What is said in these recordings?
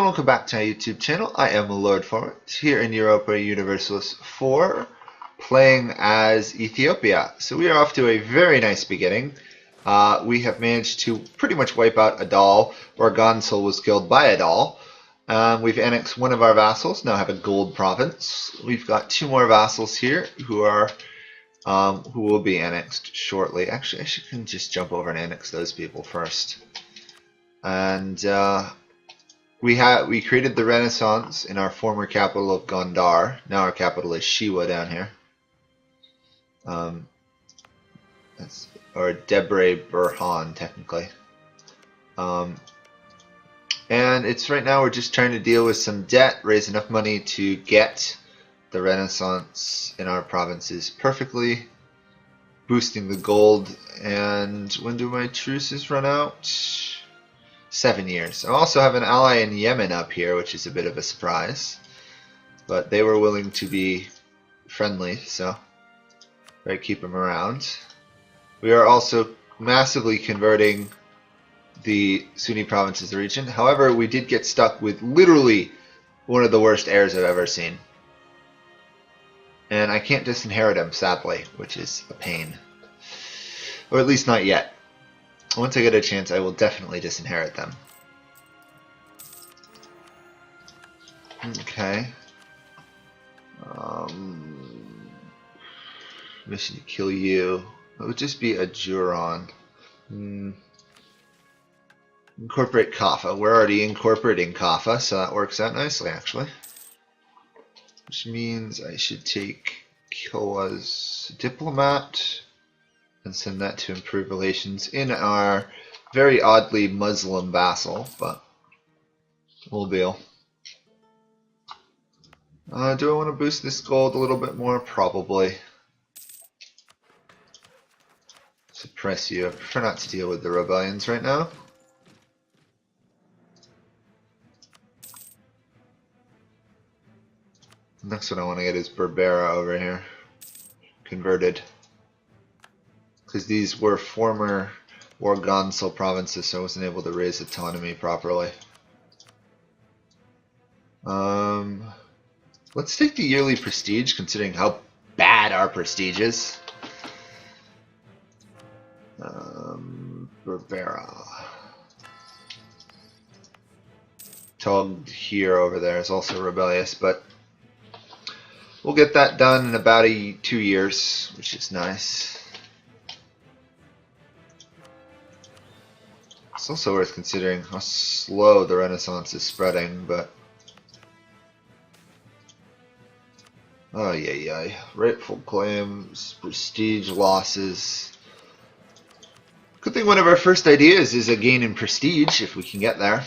welcome back to our YouTube channel. I am Lord Forwind, here in Europa Universalis 4, playing as Ethiopia. So we are off to a very nice beginning. We have managed to pretty much wipe out a doll, or Gonsul was killed by a doll. We've annexed one of our vassals, now have a gold province. We've got two more vassals here who will be annexed shortly. Actually, I can just jump over and annex those people first. And we created the Renaissance in our former capital of Gondar. Now our capital is Shiwa down here. Or Debre Burhan, technically. And it's right now we're just trying to deal with some debt, raise enough money to get the Renaissance in our provinces perfectly, boosting the gold. And when do my truces run out? 7 years. I also have an ally in Yemen up here, which is a bit of a surprise, but they were willing to be friendly, so I keep them around. We are also massively converting the Sunni provinces region. However, we did get stuck with literally one of the worst heirs I've ever seen, and I can't disinherit him, sadly, which is a pain, or at least not yet. Once I get a chance, I will definitely disinherit them. Okay. Mission to kill you. It would just be a Juron. Incorporate Kaffa. We're already incorporating Kaffa, so that works out nicely, actually. Which means I should take Kilwa's diplomat and send that to improve relations in our very oddly Muslim vassal, but we'll deal. Do I want to boost this gold a little bit more? Probably. Suppress you. I prefer not to deal with the rebellions right now. Next one I want to get is Berbera over here. Converted. Because these were former Gonsul provinces, so I wasn't able to raise autonomy properly. Let's take the yearly prestige, considering how bad our prestige is. Berbera. Tog here over there is also rebellious, but we'll get that done in about 2 years, which is nice. It's also worth considering how slow the Renaissance is spreading, but oh yeah, rightful claims, prestige losses. Good thing one of our first ideas is a gain in prestige, if we can get there.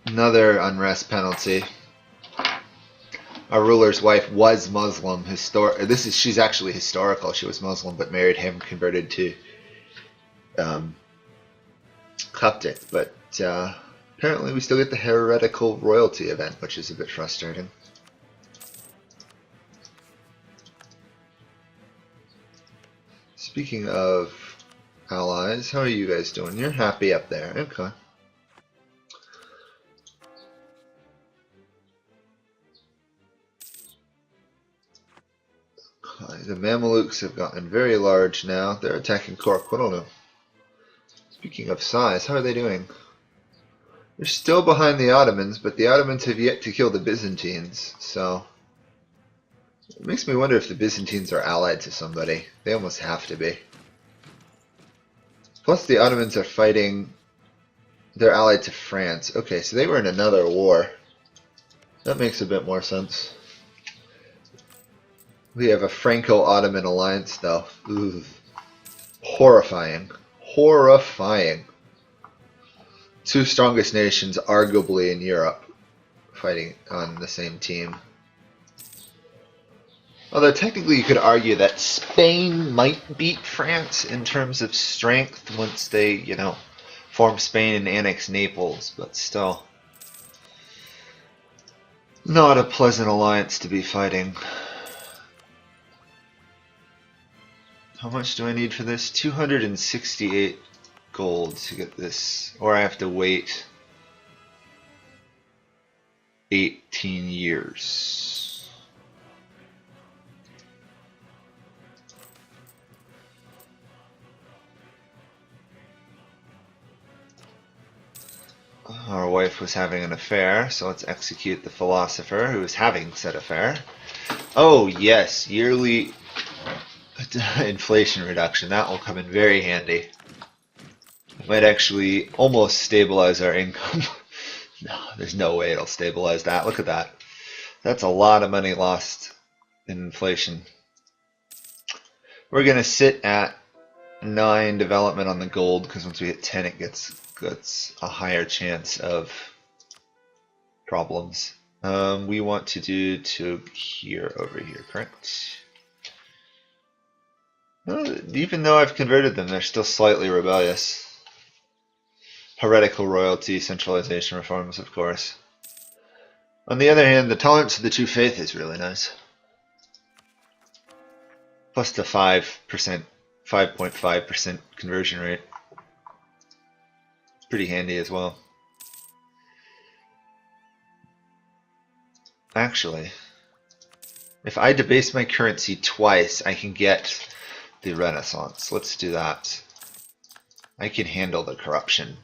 Another unrest penalty. Our ruler's wife was Muslim. She's actually historical. She was Muslim, but married him, converted to Coptic. But apparently, we still get the heretical royalty event, which is a bit frustrating. Speaking of allies, how are you guys doing? You're happy up there, okay. The Mamelukes have gotten very large now. They're attacking Cork. I don't know. Speaking of size, how are they doing? They're still behind the Ottomans, but the Ottomans have yet to kill the Byzantines, so it makes me wonder if the Byzantines are allied to somebody. They almost have to be. Plus the Ottomans are fighting, they're allied to France. Okay, so they were in another war. That makes a bit more sense. We have a Franco-Ottoman alliance though. Ooh. Horrifying. Horrifying. Two strongest nations arguably in Europe fighting on the same team. Although technically you could argue that Spain might beat France in terms of strength once they, form Spain and annex Naples, but still not a pleasant alliance to be fighting. How much do I need for this? 268 gold to get this, or I have to wait 18 years. Our wife was having an affair, so let's execute the philosopher who is having said affair. Oh yes, yearly inflation reduction. That will come in very handy. It might actually almost stabilize our income. No, there's no way it'll stabilize that. Look at that. That's a lot of money lost in inflation. We're going to sit at 9 development on the gold, because once we hit 10 it gets a higher chance of problems. We want to do to here over here, correct? Well, even though I've converted them, they're still slightly rebellious. Heretical royalty, centralization reforms, of course. On the other hand, the tolerance of the true faith is really nice. Plus the 5.5% conversion rate. Pretty handy as well. Actually, if I debase my currency twice, I can get the Renaissance. Let's do that. I can handle the corruption.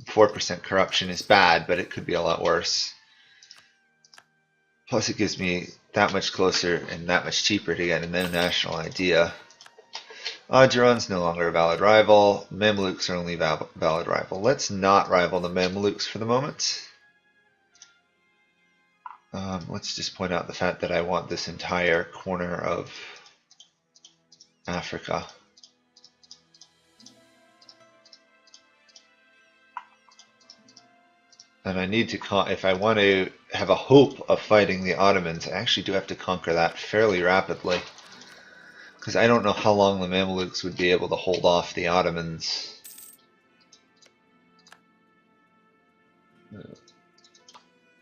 4% corruption is bad, but it could be a lot worse. Plus it gives me that much closer and that much cheaper to get a no national idea. Ajuran's no longer a valid rival. Mamluks are only valid rival. Let's not rival the Mamluks for the moment. Let's just point out the fact that I want this entire corner of Africa. And I need to, if I want to have a hope of fighting the Ottomans, I actually do have to conquer that fairly rapidly. Because I don't know how long the Mamelukes would be able to hold off the Ottomans.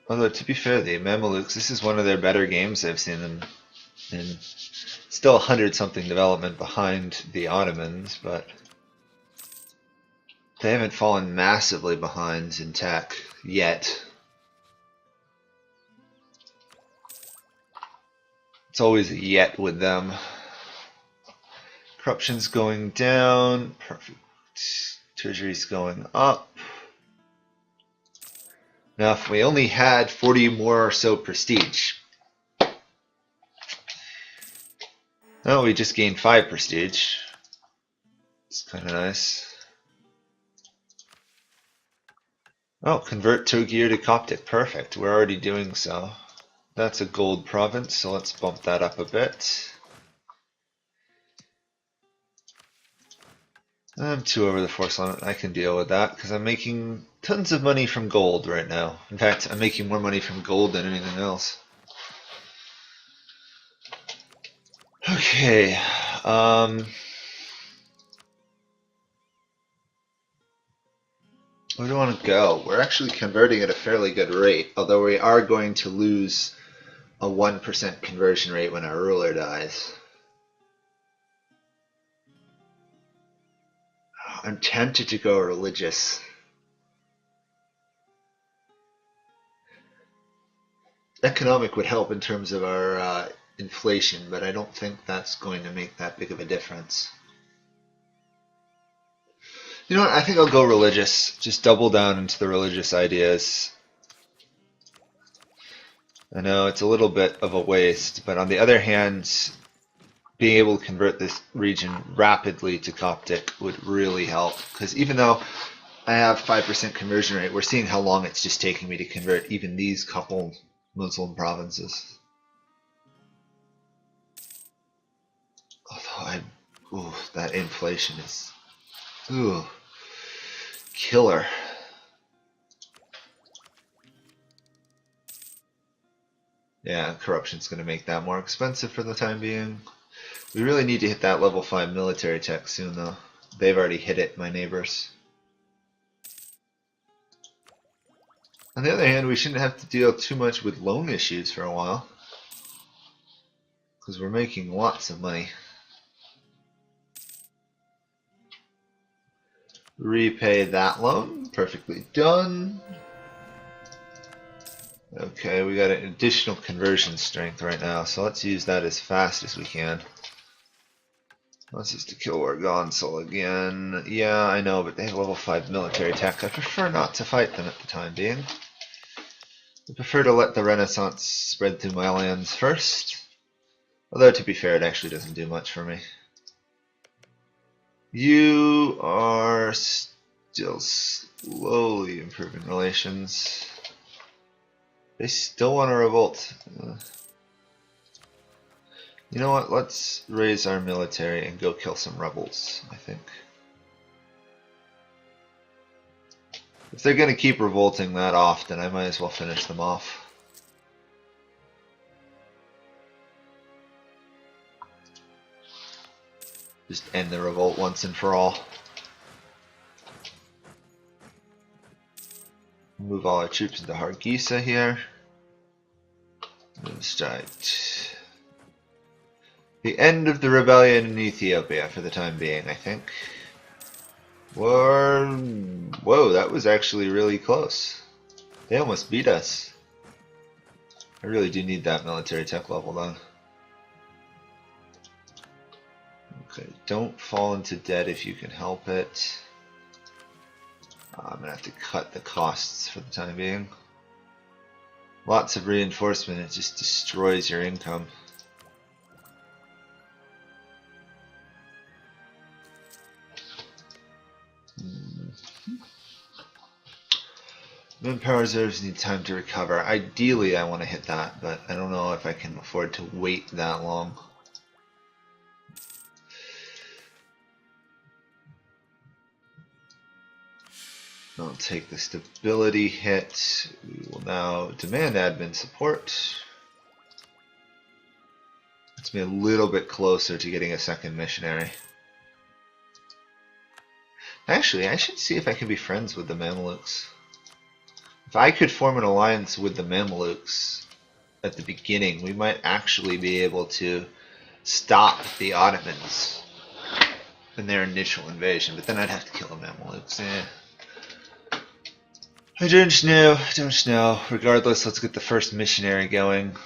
Although, to be fair, the Mamelukes, this is one of their better games I've seen them in. Still 100-something development behind the Ottomans, but they haven't fallen massively behind in tech yet. It's always a yet with them. Corruption's going down. Perfect. Treasury's going up. Now, if we only had 40 more or so prestige. Oh, we just gained 5 prestige. It's kind of nice. Oh, convert Togir to Coptic. Perfect. We're already doing so. That's a gold province, so let's bump that up a bit. I'm 2 over the force limit. I can deal with that because I'm making tons of money from gold right now. In fact, I'm making more money from gold than anything else. Okay. Where do I want to go? We're actually converting at a fairly good rate, although we are going to lose a 1% conversion rate when our ruler dies. I'm tempted to go religious. Economic would help in terms of our inflation, but I don't think that's going to make that big of a difference. You know what? I think I'll go religious. Just double down into the religious ideas. I know it's a little bit of a waste, but on the other hand, being able to convert this region rapidly to Coptic would really help. Because even though I have 5% conversion rate, we're seeing how long it's just taking me to convert even these couple Muslim provinces. Although that inflation is killer. Yeah, corruption's going to make that more expensive for the time being. We really need to hit that level 5 military tech soon, though. They've already hit it, my neighbors. On the other hand, we shouldn't have to deal too much with loan issues for a while, because we're making lots of money. Repay that loan. Perfectly done. Okay, we got an additional conversion strength right now, so let's use that as fast as we can. Let's just to kill our Gonsol again. Yeah, I know, but they have level 5 military tech. I prefer not to fight them at the time being. I prefer to let the Renaissance spread through my lands first. Although, to be fair, it actually doesn't do much for me. You are still slowly improving relations. They still want to revolt. You know what? Let's raise our military and go kill some rebels, I think. If they're going to keep revolting that often, I might as well finish them off. Just end the revolt once and for all. Move all our troops into Hargeisa here. Let's start. The end of the rebellion in Ethiopia for the time being, I think. Whoa, that was actually really close. They almost beat us. I really do need that military tech level though. Okay, don't fall into debt if you can help it. I'm gonna have to cut the costs for the time being. Lots of reinforcement, it just destroys your income. Manpower reserves need time to recover. Ideally I want to hit that, but I don't know if I can afford to wait that long. I'll take the stability hit. We will now demand admin support. Gets me a little bit closer to getting a second missionary. Actually, I should see if I can be friends with the Mamelukes. If I could form an alliance with the Mamelukes at the beginning, we might actually be able to stop the Ottomans in their initial invasion, but then I'd have to kill the Mamelukes. I don't know. Regardless, let's get the first missionary going.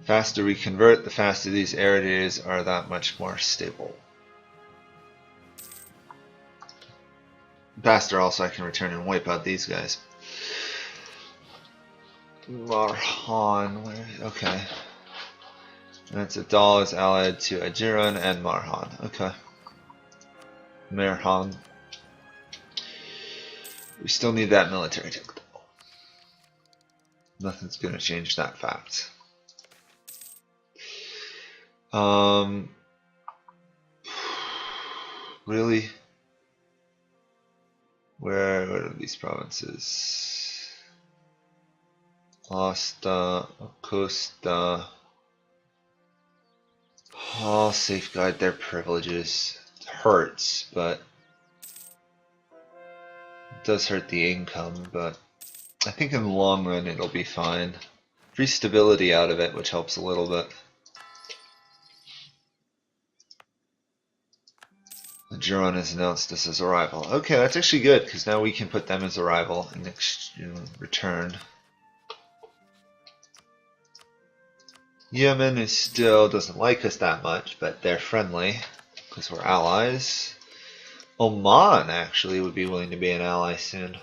Faster we convert, the faster these areas are that much more stable. Faster also I can return and wipe out these guys. Marhan, okay. That's Adal is allied to Ajiran and Marhan. Okay. Marhan. We still need that military tech though. Nothing's gonna change that fact. Really? Where are these provinces? Asta, Acosta. I'll safeguard their privileges. It hurts, but it does hurt the income, but I think in the long run it'll be fine. Free stability out of it, which helps a little bit. Jiran has announced us as a rival. Okay, that's actually good, because now we can put them as a rival in return. Yemen is still doesn't like us that much, but they're friendly, because we're allies. Oman actually would be willing to be an ally soon.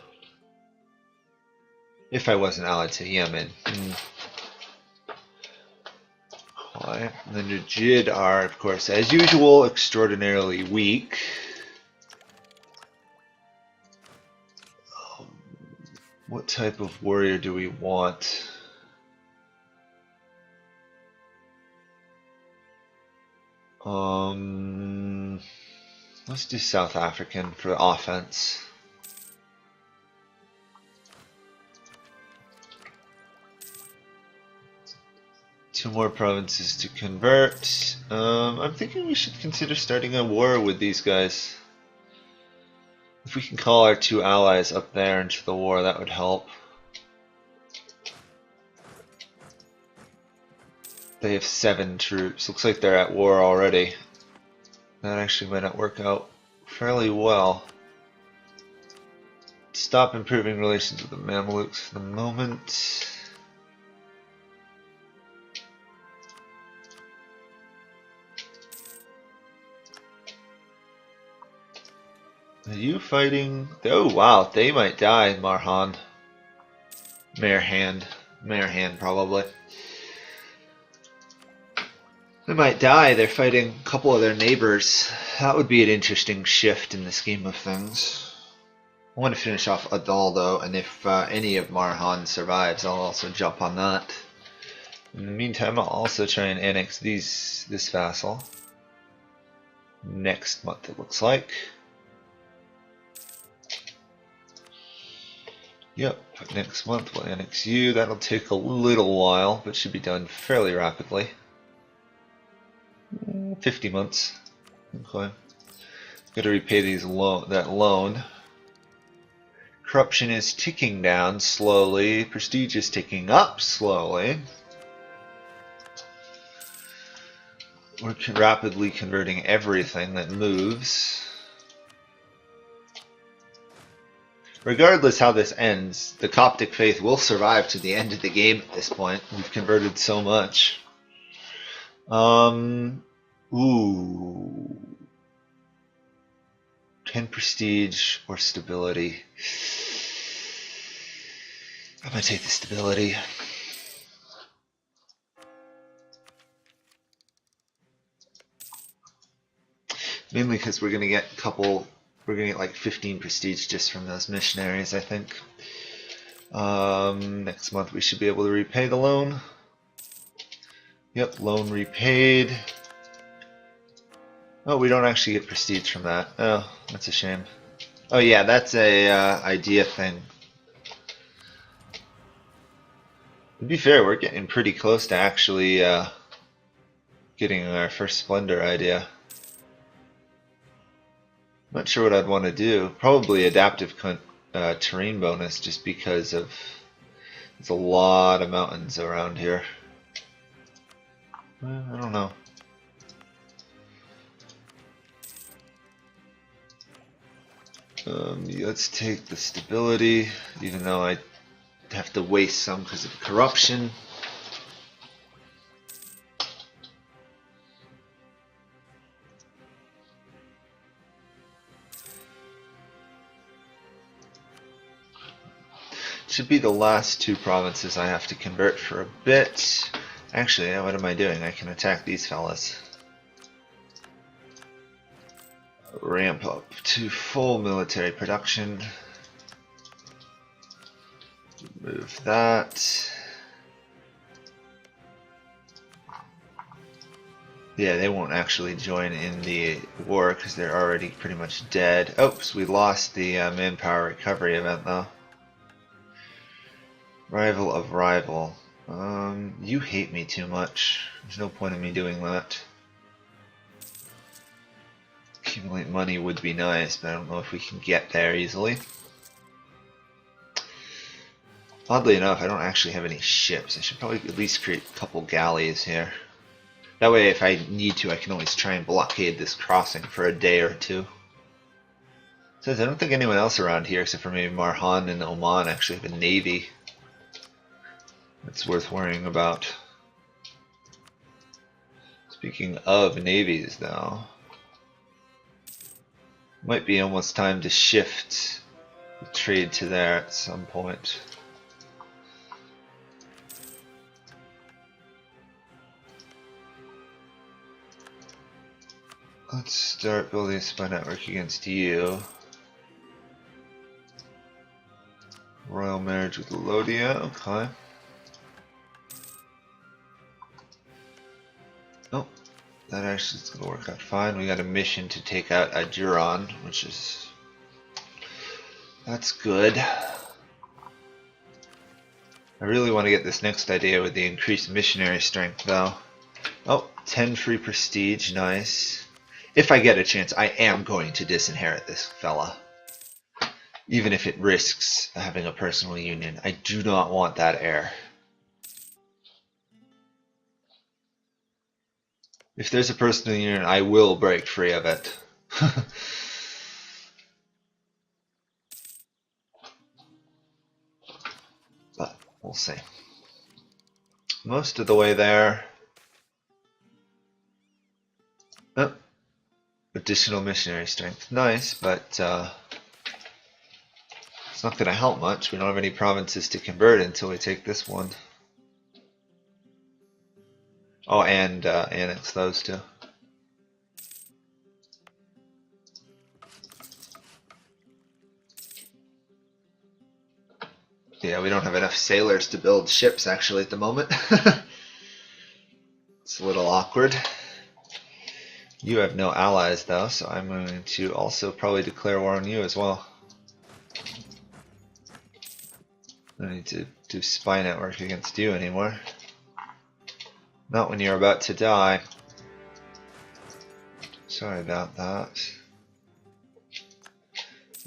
If I wasn't allied to Yemen. And the Najid are, of course, as usual, extraordinarily weak. What type of warrior do we want? Let's do South African for offense. Two more provinces to convert. I'm thinking we should consider starting a war with these guys. The If we can call our 2 allies up there into the war, that would help. They have 7 troops. Looks like they're at war already. That actually might not work out fairly well. Stop improving relations with the Mamelukes for the moment. Are you fighting? Oh wow, they might die, Marhan. Mayorhand probably. They might die, they're fighting a couple of their neighbors. That would be an interesting shift in the scheme of things. I want to finish off Adal though, and if any of Marhan survives, I'll also jump on that. In the meantime, I'll also try and annex this vassal. Next month it looks like. Yep, next month we'll annex you. That'll take a little while, but should be done fairly rapidly. 50 months. Okay. Got to repay that loan. Corruption is ticking down slowly. Prestige is ticking up slowly. We're rapidly converting everything that moves. Regardless how this ends, the Coptic faith will survive to the end of the game at this point. We've converted so much. Ooh. 10 prestige or stability. I'm gonna take the stability. Mainly because we're gonna get like 15 prestige just from those missionaries, I think. Next month we should be able to repay the loan. Yep, loan repaid. Oh, we don't actually get prestige from that. Oh, that's a shame. Oh yeah, that's a idea thing. To be fair, we're getting pretty close to actually getting our first Splendor idea. Not sure what I'd want to do. Probably adaptive terrain bonus, just because of there's a lot of mountains around here. I don't know. Let's take the stability, even though I have to waste some because of corruption. Should be the last 2 provinces I have to convert for a bit. Actually, what am I doing? I can attack these fellas. Ramp up to full military production. Move that. Yeah, they won't actually join in the war because they're already pretty much dead. Oops, we lost the manpower recovery event though. Rival of rival. You hate me too much. There's no point in me doing that. Accumulate money would be nice, but I don't know if we can get there easily. Oddly enough, I don't actually have any ships. I should probably at least create a couple galleys here. That way, if I need to, I can always try and blockade this crossing for a day or 2. Says I don't think anyone else around here, except for maybe Marhan and Oman, actually have a navy. That's worth worrying about. Speaking of navies, though, might be almost time to shift the trade to there at some point. Let's start building a spy network against you. Royal marriage with Lothian, okay. Oh, that actually is going to work out fine. We got a mission to take out Ajuran, which is... that's good. I really want to get this next idea with the increased missionary strength, though. Oh, 10 free prestige, nice. If I get a chance, I am going to disinherit this fella. even if it risks having a personal union. I do not want that heir. If there's a personal union, I will break free of it. But we'll see. Most of the way there. Oh, additional missionary strength. Nice, but it's not going to help much. We don't have any provinces to convert until we take this one. Oh, and annex those two. Yeah, we don't have enough sailors to build ships actually at the moment. It's a little awkward. You have no allies though, so I'm going to also probably declare war on you as well. I don't need to do spy network against you anymore. Not when you're about to die. Sorry about that.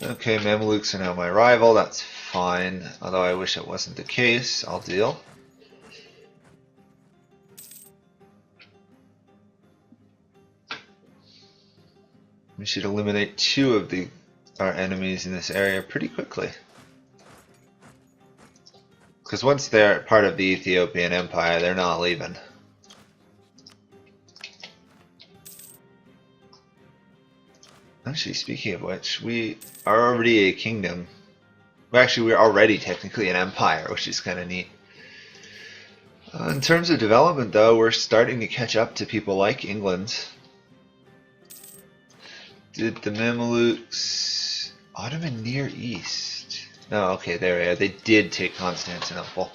Okay, Mamelukes are now my rival, that's fine. Although I wish it wasn't the case, I'll deal. We should eliminate 2 of our enemies in this area pretty quickly. Because once they're part of the Ethiopian Empire, they're not leaving. Actually, speaking of which, we are already a kingdom. Well, actually, we're already technically an empire, which is kind of neat. In terms of development, though, we're starting to catch up to people like England. Did the Mamelukes... Ottoman Near East? Oh, okay, there we are. They did take Constantinople.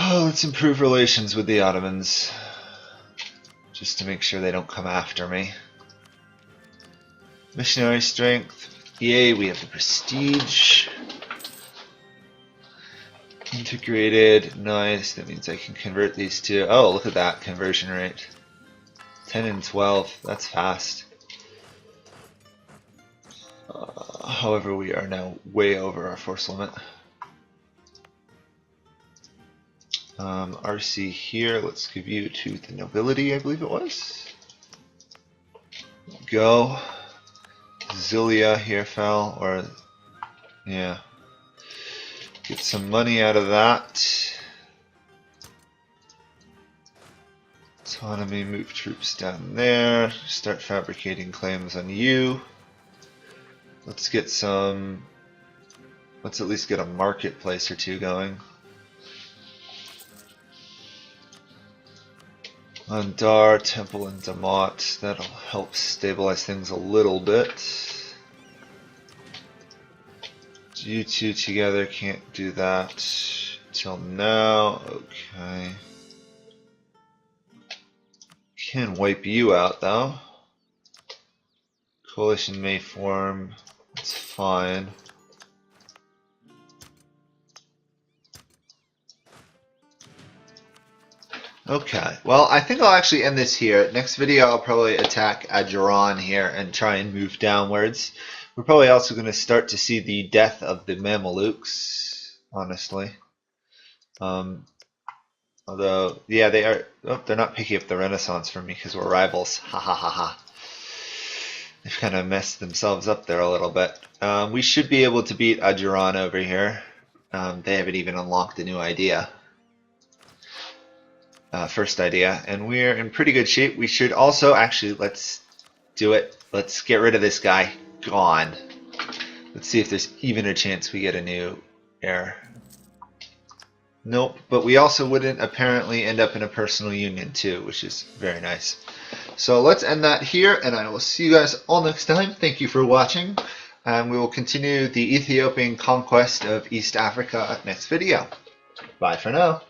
Oh, let's improve relations with the Ottomans. Just to make sure they don't come after me. Missionary strength. Yay, we have the prestige. Integrated. Nice. That means I can convert these two. Oh, look at that conversion rate. 10 and 12. That's fast. However, we are now way over our force limit. RC here, let's give you to the nobility, I believe it was. Go. Zilia here fell, or yeah. Get some money out of that. Autonomy, move troops down there. Start fabricating claims on you. Let's get some. Let's at least get a marketplace or 2 going. Andar, Temple, and Damat. That'll help stabilize things a little bit. You 2 together can't do that till now. Okay. Can wipe you out though. Coalition may form. It's fine. Okay, well, I think I'll actually end this here. Next video, I'll probably attack Ajuran here and try and move downwards. We're probably also going to start to see the death of the Mamelukes, honestly. Although, yeah, they are. Oh, they're not picking up the Renaissance from me because we're rivals. Ha ha ha ha. They've kind of messed themselves up there a little bit. We should be able to beat Ajuran over here. They haven't even unlocked a new idea. First idea, and we're in pretty good shape. We should also actually, let's do it. Let's get rid of this guy. Gone. Let's see if there's even a chance we get a new heir. Nope, but we also wouldn't apparently end up in a personal union too, which is very nice. So let's end that here, and I will see you guys all next time. Thank you for watching, and we will continue the Ethiopian conquest of East Africa next video. Bye for now.